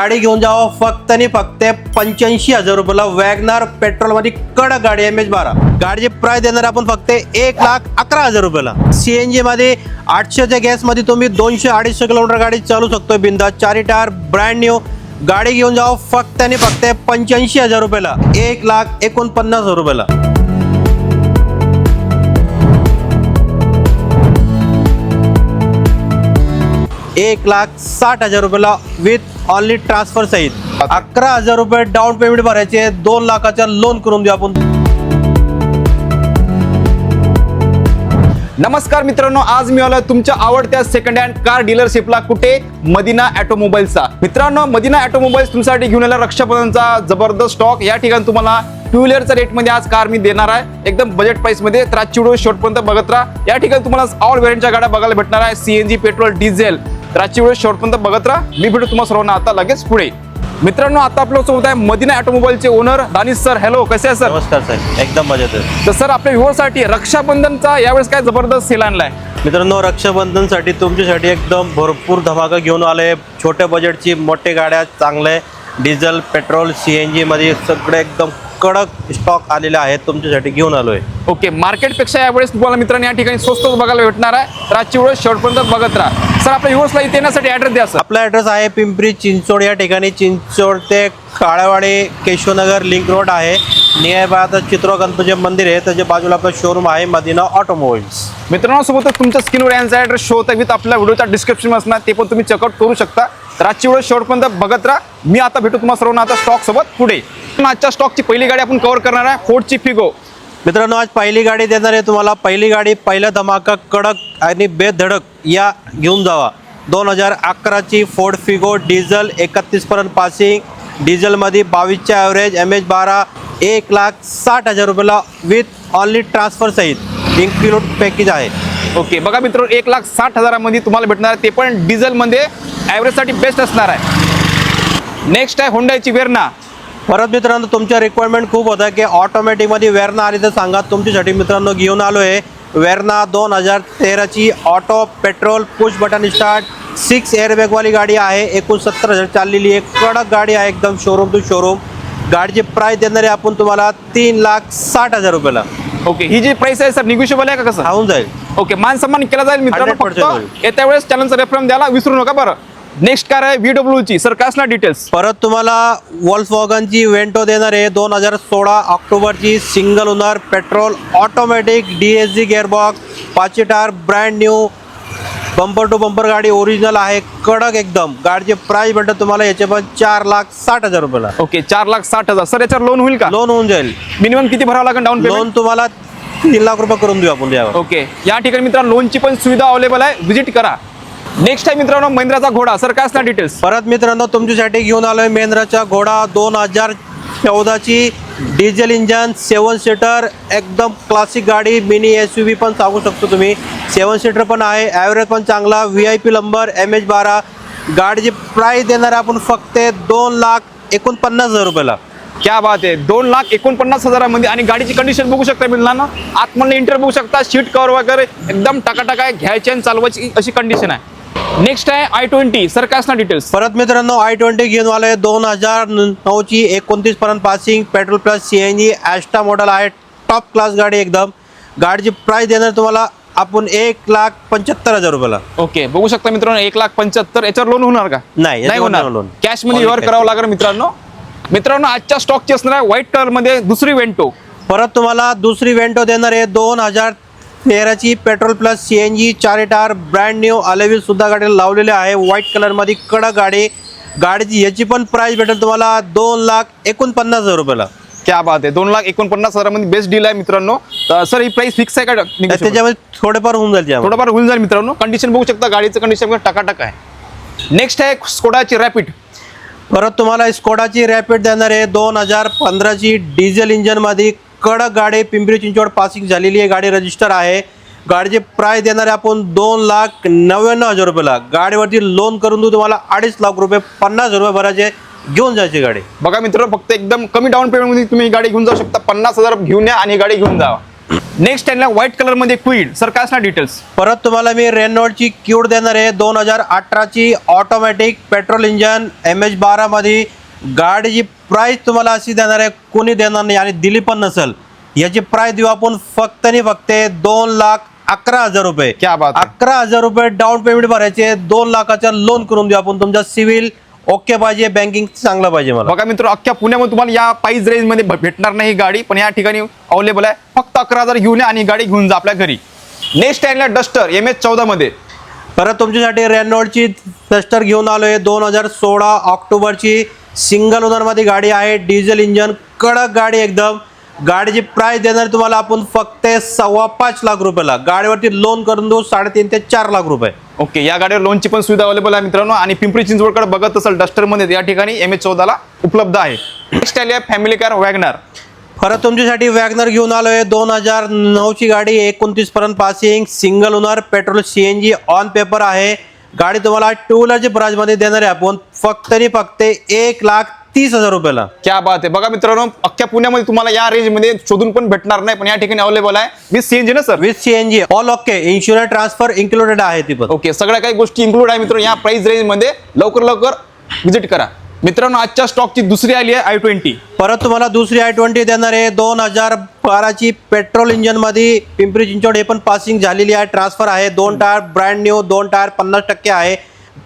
गाडी घेऊन जावं फक्त आणि फक्त 85,000 रुपयाला वॅगनार पेट्रोल मध्ये कडक गाडी MH12 गाडीची प्राइस देणार आपण फक्त 1,11,000 रुपयाला। CNG मध्ये 800च्या गॅस मध्ये तुम्ही 200-250 किलोमीटर गाडी चालू शकतो बिंदास। 4 टायर ब्रँड न्यू गाडी घेऊन जावं फक्त आणि फक्त 85,000 रुपयाला 1,49,000 रुपयाला। 1,60,000 रुपयाला विथ ऑनली ट्रान्सफर सहित 11,000 रुपये डाऊन पेमेंट भरायचे, 2 लाखाचा लोन करून देऊ आपण। नमस्कार मित्रांनो, आज मी आलो तुमच्या आवडत्या सेकंड हँड कार डीलरशिपला। कुठे? मदिना ऑटोमोबाईल्सचा। मित्रांनो, मदिना ऑटोमोबाईल्स तुमच्यासाठी घेऊन आला रक्षाबंधनचा जबरदस्त स्टॉक। या ठिकाणी तुम्हाला 2 व्हीलरच्या रेट मध्ये आज कार मी देणार आहे, एकदम बजेट प्राइस मध्ये। तर आजची व्हिडिओ शेवटपर्यंत बघत राहा। या ठिकाणी तुम्हाला ऑल व्हेरियंटच्या गाड्या बघायला भेटणार आहे, CNG, पेट्रोल, डिझेल। तर आजची व्हिडिओ शेवटपर्यंत बघत राहा। मी भेटू तुम्हाला सर्वांना आता लगेच पुढे। मित्रांनो, आता आपल्या सोबत आहे Madina ऑटोमोबाईलचे owner Danish sir. Hello, कसे आहे सर? नमस्कार सर, एकदम मजेत आहे। तर सर, आपल्या व्ह्युअरसाठी रक्षाबंधनचा यावेळेस काय जबरदस्त सेल आणलाय? मित्रांनो, रक्षाबंधनसाठी तुमच्यासाठी एकदम भरपूर धमाका घेऊन आले। छोट्या बजेटची मोठे गाड्या, चांगले डिझेल, पेट्रोल, CNG मध्ये सगळे एकदम कडक स्टॉक आलेले आहेत, तुमच्यासाठी घेऊन आलोय। ओके, मार्केटपेक्षा यावेळेस तुम्हाला मित्रांनो या ठिकाणी स्वस्त बघायला भेटणार आहे। तर आजची व्हिडिओ शेवटपर्यंत बघत राहा। सर, आपल्या व्ह्युअर्सला इथे येण्यासाठी ॲड्रेस द्या सर। आपला ॲड्रेस आहे पिंपरी चिंचवड, या ठिकाणी चिंचवड ते काळेवाडी केशवनगर लिंक रोड आहे। नियर बाय आता चित्र गणपती मंदिर आहे, त्याच्या बाजूला आपलं शोरूम आहे मदिना ऑटोमोबाईल्स। मित्रांनो, सोबतच तुमच्या स्क्रीनवर यांचा ॲड्रेस शो होता विथ आपल्या व्हिडिओच्या डिस्क्रिप्शन असणार, ते पण तुम्ही चेकआउट करू शकता। तर आजची व्हिडिओ शेवटपर्यंत बघत राहा। मी आता भेटू तुम्हाला सर्वांना आता स्टॉक सोबत पुढे। आजच्या स्टॉकची पहिली गाडी आपण कव्हर करणार आहे, फोर्डची फिगो। मित्रांनो, आज पहिली गाडी देणार आहे तुम्हाला। पहिली गाडी, पहिला धमाका, कडक आणि बेधडक या घेऊन जावा। 2011ची फोर्ड फिगो डिझेल, 31 पर्यंत पासिंग, डिझेलमध्ये 22च्या ॲव्हरेज, MH12, 1,60,000 रुपयाला विथ ऑनली ट्रान्सफर सहित इन्क्लूड पॅकेज आहे। ओके, बघा मित्रांनो, 1,60,000 मध्ये तुम्हाला भेटणार आहे, ते पण डिझेलमध्ये ॲव्हरेजसाठी बेस्ट असणार आहे। नेक्स्ट आहे होंडाची वेर्ना। परत मित्रांनो, तुमच्या रिक्वायरमेंट खूप होता की ऑटोमॅटिकमध्ये वेर्ना आली तर सांगा, तुमच्यासाठी मित्रांनो घेऊन आलो आहे वेर्ना 2013ची auto petrol push button start 6 एअरबॅगवाली गाडी आहे। 69,000 चाललेली एक कडक गाडी आहे, एकदम शोरूम टू शोरूम। गाडीची प्राइस देणार आहे आपण तुम्हाला 3,60,000 रुपयाला। ओके, ही जी प्राइस आहे सर निगोशिएबल आहे का? कसं होऊन जाईल? ओके, मान सन्मान केला जाईल मित्रांनो। 100% फक्त येत्या वेळेस चॅनलचा रेफरन्स द्यायला विसरू नका बरं। नेक्स्ट कार आहे VW ची। सर, काय असणार डिटेल्स? परत तुम्हाला वॉल्क्सवॅगनची वेंटो देणार आहे 2016 ऑक्टोबरची, single owner, petrol, automatic, DSG gearbox, 5 tyre brand new, bumper to bumper गाडी ओरिजिनल आहे, कडक एकदम। गाडीचे प्राइस भेटत तुम्हाला याचे पण 4,60,000 रुपयाला। ओके, 4,60,000। सर, याच्यावर लोन होईल का? लोन होऊन जाईल। मिनिमम किती भरावं लागेल डाऊन पेमेंट? लोन तुम्हाला 3 लाख रुपये करून देऊ आपण यावर। ओके, या ठिकाणी मित्रांनो लोनची पण सुविधा अवेलेबल आहे, व्हिजिट करा। नेक्स्ट आहे मित्रांनो महिंद्राचा घोडा। सर, काय असणार डिटेल्स? परत मित्रांनो, तुमच्यासाठी घेऊन आलोय महिंद्राचा घोडा 2014ची डिझेल इंजन, 7 सीटर, एकदम क्लासिक गाडी, मिनी SUV पण सांगू शकतो तुम्ही। 7 सीटर पण आहे, ॲव्हरेज पण चांगला, VIP नंबर, MH12। गाडीची प्राइस देणार आपण फक्त 2,49,000 रुपयाला। क्या बात आहे, 2,49,000 मध्ये। आणि गाडीची कंडिशन बघू शकता मित्रांनो, आतमध्ये इंटेरियर बघू शकता, सीट कव्हर वगैरे एकदम टकाटक आहे, घ्यायची आणि चालवायची अशी कंडिशन आहे। नेक्स्ट आहे i20। सर, काय असणार डिटेल्स? परत मित्रांनो, i20 घेऊन आलोय 2009ची, 29 पर्यंत passing, petrol plus CNG, Asta model आहे, टॉप क्लास गाडी एकदम। गाडीची प्राइस देणार तुम्हाला आपण 1,75,000 रुपयाला। ओके, बघू शकता मित्रांनो 1,75,000। याच्यावर लोन होणार का? नाही होणार, लोन कॅश मध्ये व्यवहार करावं लागेल मित्रांनो। आजच्या स्टॉकची असणार आहे व्हाईट कलर मध्ये दुसरी वेंटो। परत तुम्हाला दुसरी वेंटो देणार आहे 2013ची, petrol plus CNG, 4 tyre brand new, alloy wheel सुद्धा गाडीला लावलेले आहे, व्हाईट कलर मध्ये कडक गाडी। गाडीची याची पण प्राइस भेटेल तुम्हाला 2,49,000 रुपयाला। क्या बात आहे, 2,49,000 मध्ये बेस्ट डील आहे मित्रांनो। सर, ही प्राइस फिक्स आहे का? त्याच्यामध्ये थोडेफार होऊन जाईल, थोडंफार होऊन जाईल मित्रांनो। कंडिशन बघू शकता, गाडीचं कंडिशन टकाटक आहे। नेक्स्ट आहे स्कोडाची रॅपिड। परत तुम्हाला स्कोडाची रॅपिड देणार आहे 2015ची, डिझेल इंजन मध्ये कडक गाडी, पिंपरी चिंचवड पासिंग झालेली आहे, गाडी रजिस्टर आहे। गाडीचे प्राइस देणार आहे आपण 2,99,000 रुपयाला। गाडीवरती लोन करून देऊ तुम्हाला 2.5 लाख रुपये, 50,000 रुपये भरायचे, घेऊन जायची गाडी। बघा मित्रांनो, फक्त एकदम कमी डाऊन पेमेंट मध्ये तुम्ही गाडी घेऊन जाऊ शकता। 50,000 घेऊन या आणि गाडी घेऊन जावा। नेक्स्ट टाइमला व्हाईट कलर मध्ये क्वीड सर काय असणार डिटेल्स. परत तुम्हाला मी रेनॉल्टची क्यूड देणार आहे 2018ची ऑटोमॅटिक पेट्रोल इंजन MH12 मध्ये. गाडीची प्राइस तुम्हाला अशी देणार आहे, कोणी देणार नाही आणि दिली पण नसेल. याची प्राइस देऊ आपण फक्त आणि फक्त 2,11,000 रुपये. क्या बात आहे. 11,000 रुपये डाऊन पेमेंट भरायचे, 2 लाखाचा लोन करून देऊ आपण. तुमचा सिव्हिल ओके पाहिजे, बँकिंग चांगलं पाहिजे मला. बघा मित्र, अख्ख्या पुण्यामध्ये तुम्हाला या प्राइस रेंज मध्ये भेटणार नाही ही गाडी, पण या ठिकाणी अवेलेबल आहे. फक्त 11,000 घेऊन या आणि गाडी घेऊन जा आपल्या घरी. नेक्स्ट टाइमला डस्टर MH14 मध्ये. परत तुमच्यासाठी रेनॉल्टची डस्टर घेऊन आलोय 2016 ऑक्टोबरची. सिंगल ओनर मध्ये गाडी आहे, डिझेल इंजन, कडक गाडी एकदम. गाडीची प्राइस देणार तुम्हाला आपण फक्त 5.25 लाख रुपयाला. गाडीवरती लोन करून देऊ 3.5 ते 4 लाख रुपये. ओके, या गाडीवर लोनची पण सुविधा अवेलेबल आहे मित्रांनो. आणि पिंपरी चिंचवडकडे बघत असेल डस्टर मध्ये या ठिकाणी MH14 ला उपलब्ध आहे. नेक्स्ट आहे फॅमिली कार वॅगनर. परत तुमच्यासाठी वॅगनर घेऊन आलोय 2009ची गाडी, 29 पर्यंत passing, single owner, petrol CNG on paper आहे. गाडी तुम्हाला 2 व्हीलरच्या प्राइस मध्ये देणार आहे आपण फक्त आणि फक्त 1,30,000 रुपयाला. क्या बात आहे. बघा मित्रांनो, अख्ख्या पुण्यामध्ये तुम्हाला या रेंज मध्ये शोधून पण भेटणार नाही, पण या ठिकाणी अवेलेबल आहे विथ CNG ना sir. With CNG all okay, insurance transfer included आहे ती पण. ओके, सगळ्या काही गोष्टी इन्क्लूड आहे मित्रांनो या प्राइस रेंज मध्ये. लवकर विजिट करा मित्रांनो. आजच्या स्टॉकची दुसरी आली आहे i20. परत तुम्हाला दुसरी i20 देणार आहे 2012ची पेट्रोल इंजन मध्ये, पिंपरी चिंचवड. हे पण पासिंग झालेली आहे, ट्रान्सफर आहे. 2 टायर ब्रँड न्यू, 2 टायर 50% आहे.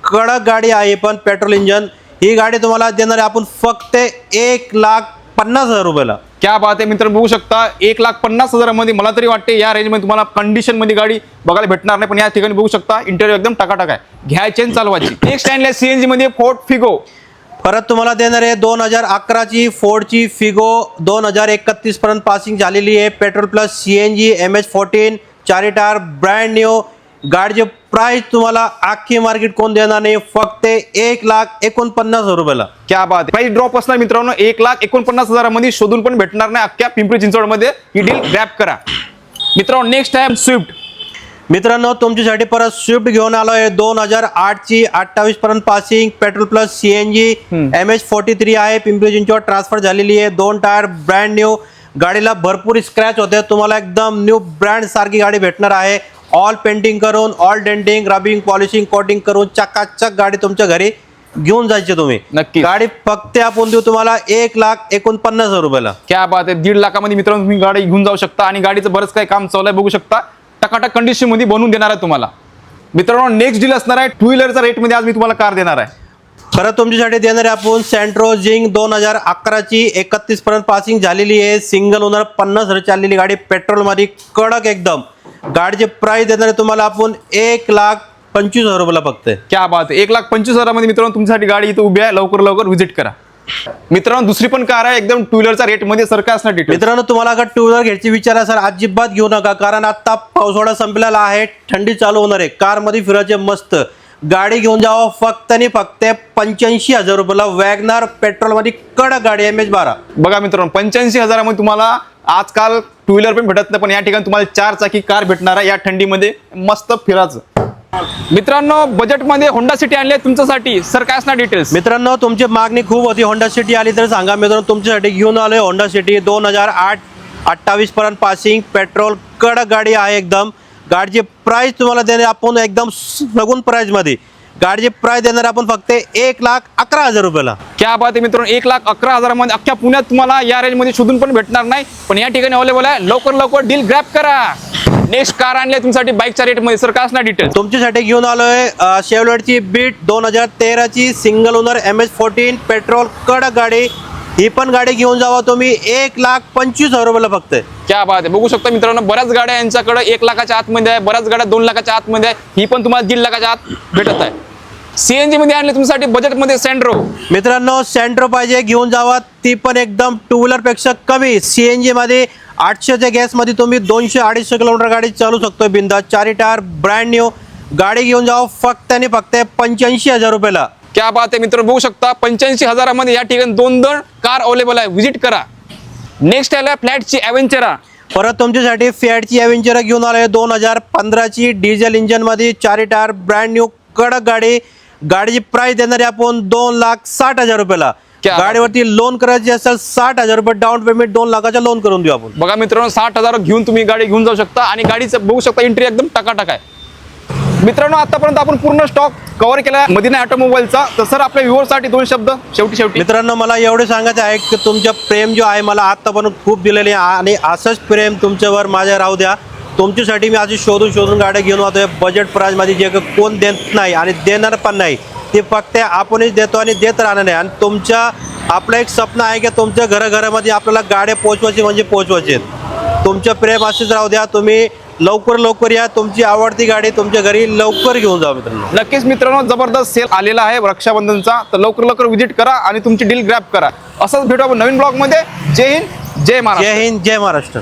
कडक गाडी आहे पण पेट्रोल इंजन. ही गाडी तुम्हाला देणार आहे आपण फक्त 1,50,000 रुपयाला. क्या बात आहे मित्रांनो, बघू शकता 1,50,000 मध्ये. मला तरी वाटते या रेंज मध्ये तुम्हाला कंडिशन मध्ये गाडी बघायला भेटणार नाही, पण या ठिकाणी बघू शकता इंटेरियर एकदम टकाटक आहे. घ्यायची आणि चालवायची. नेक्स्ट स्टँड CNG मध्ये फोर्ड फिगो. परत तुम्हाला देणार आहे 2011ची फोर्डची फिगो, 2031 पर्यंत पासिंग झालेली आहे. Petrol plus CNG MH14, 4 tyre brand new. गाडीचे प्राइस तुम्हाला आखी मार्केट कोण देणार नाही, फक्त 1,49,000 रुपयाला. क्या बात आहे. प्राइस ड्रॉप असणार मित्रांनो 1,49,000 मध्ये. शोधून पण भेटणार नाही अख्ख्या पिंपरी चिंचवड मध्ये. ही डील ग्रॅब करा मित्रांनो. नेक्स्ट आहे स्विफ्ट. मित्रांनो तुमच्यासाठी परत स्विफ्ट घेऊन आलोय 2008ची, 28 पर्यंत passing, petrol plus CNG MH43 आहे. पिंपरी चिंचवड ट्रान्सफर झालेली आहे. 2 टायर ब्रँड न्यू. गाडीला भरपूर स्क्रॅच होते, तुम्हाला एकदम न्यू ब्रँड सारखी गाडी भेटणार आहे. ऑल पेंटिंग करून, all denting, rubbing, polishing, coating करून चकाचक गाडी तुमच्या घरी घेऊन जायची तुम्ही. नक्की. गाडी फक्त आपण देऊ तुम्हाला 1,49,000 रुपयाला. क्या बात आहे. 1.5 लाखामध्ये मित्रांनो तुम्ही गाडी घेऊन जाऊ शकता आणि गाडीचं बरंच काही काम चालू आहे बघू शकता. टकाटक कंडिशन मध्ये बनवून देणार आहे तुम्हाला मित्रांनो. नेक्स्ट डील असणार आहे 2 व्हीलरच्या रेट मध्ये. आज मी तुम्हाला कार देणार आहे. परत तुमच्यासाठी देणार आहे आपण सेंट्रो जिंग 2011ची, 31 पर्यंत पासिंग झालेली आहे. सिंगल ओनर, 50,000 चाललेली गाडी, पेट्रोल मध्ये, कडक एकदम. गाडीचे प्राइस देणार आहे तुम्हाला आपण 1,25,000 रुपयाला फक्त. क्या बात आहे. 1,25,000 मध्ये मित्रांनो तुमच्यासाठी गाडी इथं उभी आहे. लवकर व्हिजिट करा मित्रांनो. दुसरी पण कार आहे एकदम 2 व्हीलरच्या रेट मध्ये. सर काय असणार डिटेल. मित्रांनो तुम्हाला अगर 2 व्हीलर घ्यायची विचार आहे सर, अजिबात घेऊ नका, कारण आता पावसाळा संपलेला आहे, थंडी चालू होणार आहे. कार मध्ये फिरायचे मस्त. गाडी घेऊन जावं फक्त आणि फक्त 85,000 रुपयाला. वॅगनार पेट्रोल मध्ये कडक गाडी MH12. बघा मित्रांनो 85,000 मध्ये तुम्हाला आजकाल 2 व्हीलर पण भेटत नाही, पण या ठिकाणी तुम्हाला 4 चाकी कार भेटणार आहे. या थंडीमध्ये मस्त फिरायचं. मित्रांनो बजेटमध्ये होंडा सिटी आणली तुमच्यासाठी. सर काय असणार डिटेल्स. मित्रांनो तुमची मागणी खूप होती, होंडा सिटी आली तर सांगा. मित्रांनो तुमच्यासाठी घेऊन आलोय होंडा सिटी 2008, 28 पर्यंत पासिंग, पेट्रोल, कडक गाडी आहे एकदम. गाडीची प्राइस तुम्हाला देणार आपण एकदम सगून प्राइस मध्ये. गाडीची प्राइस देणार आपण फक्त 1,11,000 रुपयाला. क्या बात आहे मित्रांनो. 1,11,000 मध्ये अख्ख्या पुण्यात तुम्हाला या रेंज मध्ये शोधून पण भेटणार नाही, पण या ठिकाणी अवेलेबल आहे. लवकर डील ग्रॅब करा. नेक्स्ट कार आणली तुमच्यासाठी बाईकच्या रेट मध्ये. सर काय असणार डिटेल. तुमच्यासाठी घेऊन आलोय शेवलेटची बीट 2013ची, सिंगल ओनर, MH14, पेट्रोल, कडक गाडी. ही पण गाडी घेऊन जावा तुम्ही 1,25,000 रुपयाला फक्त. क्या बात आहे. बघू शकता मित्रांनो बऱ्याच गाड्या यांच्याकडे 1 लाखाच्या आतमध्ये आहे, बऱ्याच गाड्या 2 लाखाच्या आतमध्ये आहे. ही पण तुम्हाला 1.5 लाखाच्या आत भेटत आहे. CNG मध्ये आणले तुमच्यासाठी बजेटमध्ये सेंट्रो. मित्रांनो सेंट्रो पाहिजे घेऊन जावा, ती पण एकदम 2 व्हीलर पेक्षा कमी. CNG मध्ये 800च्या गॅस मध्ये तुम्ही 200-250 किलोमीटर गाडी चालू शकतो बिंदास. 4 टायर ब्रँड न्यू. गाडी घेऊन जावा फक्त आणि फक्त 85,000 रुपयाला. क्या बात आहे मित्रांनो. बघू शकता 85,000 मध्ये या ठिकाणी 2 कार अवेलेबल आहे. व्हिजिट करा. नेक्स्ट आहे फ्लॅटची ॲव्हेंचरा. परत तुमच्यासाठी फिएटची ॲव्हेंचरा घेऊन आलोय 2015ची, डिझेल इंजन मध्ये, 4 टायर ब्रँड न्यू, कडक गाडी. गाडीची प्राइस देणारी आपण 2,60,000 रुपयाला. क्या बात. गाडीवरती लोन करायची असेल 60,000 रुपये डाऊन पेमेंट 2 लाखाचा लोन करून देऊ आपण. बघा मित्रांनो, 60,000 घेऊन तुम्ही गाडी घेऊन जाऊ शकता आणि गाडीचं बघू शकता एंट्री एकदम टकाटक आहे. मित्रांनो, आतापर्यंत आपण पूर्ण स्टॉक कव्हर केला मदिना ऑटोमोबाईलचा. तर सर, आपल्या व्ह्युअरसाठी 2 शब्द शेवटी. मित्रांनो, मला एवढे सांगायचं आहे की तुमचं प्रेम जो आहे मला आतापर्यंत खूप दिलेले आहे आणि असंच प्रेम तुमच्यावर माझ्या राहू द्या. तुमच्यासाठी मी अशी शोधून गाड्या घेऊन होतोय बजेट प्राईजमध्ये, जे कोण देत नाही आणि देणार पण नाही. ते फक्त आपणच देतो आणि देत राहणार नाही. आणि आपलं एक स्वप्न आहे की तुमच्या घरामध्ये आपल्याला गाड्या पोहोचवायची म्हणजे पोहोचवायचे. तुमचं प्रेम असेच राहू द्या. तुम्ही लवकर या. तुमची आवडती गाडी तुमच्या घरी लवकर घेऊन जा मित्रांनो. नक्कीच मित्रांनो, जबरदस्त सेल आलेला आहे रक्षाबंधनचा. तर लवकर विजिट करा आणि तुमची डील ग्रॅब करा. असंच भेटू आपण नवीन ब्लॉग मध्ये. जय हिंद, जय महाराष्ट्र. जय हिंद, जय महाराष्ट्र.